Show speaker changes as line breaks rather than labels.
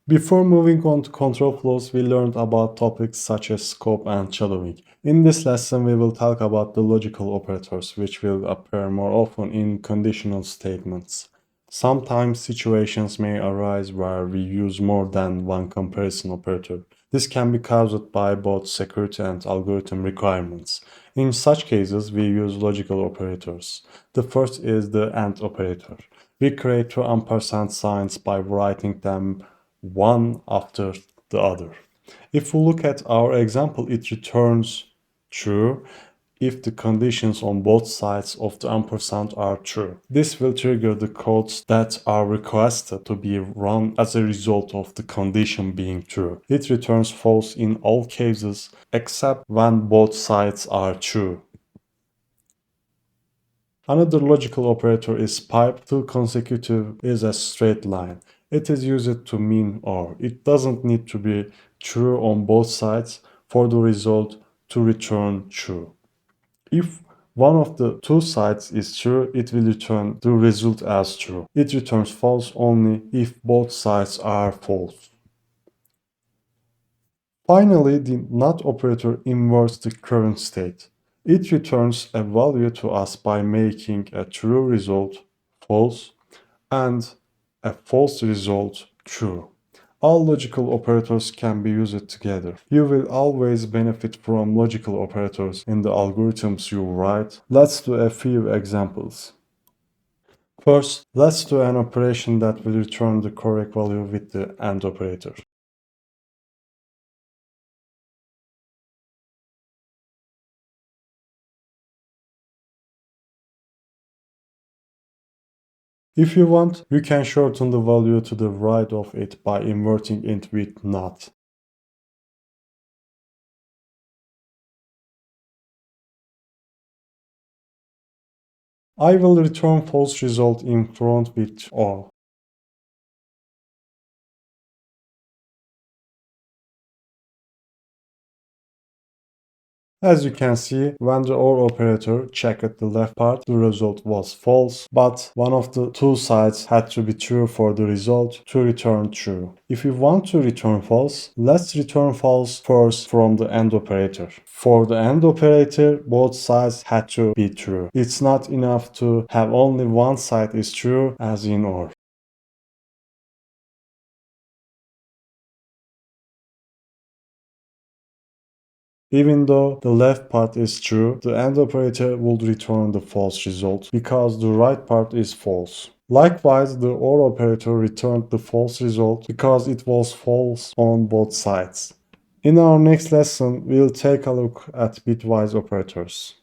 Before moving on to control flows, we learned about topics such as scope and shadowing. In this lesson, we will talk about the logical operators, which will appear more often in conditional statements. Sometimes situations may arise where we use more than one comparison operator. This can be caused by both security and algorithm requirements. In such cases, we use logical operators. The first is the AND operator. We create two ampersand signs by writing them one after the other. If we look at our example, it returns true if the conditions on both sides of the ampersand are true. This will trigger the codes that are requested to be run as a result of the condition being true. It returns false in all cases except when both sides are true. Another logical operator is pipe. Two consecutive is a straight line. It is used to mean or. It doesn't need to be true on both sides for the result to return true. If one of the two sides is true, it will return the result as true. It returns false only if both sides are false. Finally, the NOT operator inverts the current state. It returns a value to us by making a true result false and a false result true. All logical operators can be used together. You will always benefit from logical operators in the algorithms you write. Let's do a few examples. First, let's do an operation that will return the correct value with the AND operator. If you want, you can shorten the value to the right of it by inverting it with NOT. I will return false result in front with OR. As you can see, when the OR operator checked the left part, the result was false, but one of the two sides had to be true for the result to return true. If you want to return false, let's return false first from the AND operator. For the AND operator, both sides had to be true. It's not enough to have only one side is true as in OR. Even though the left part is true, the AND operator would return the false result because the right part is false. Likewise, the OR operator returned the false result because it was false on both sides. In our next lesson, we'll take a look at bitwise operators.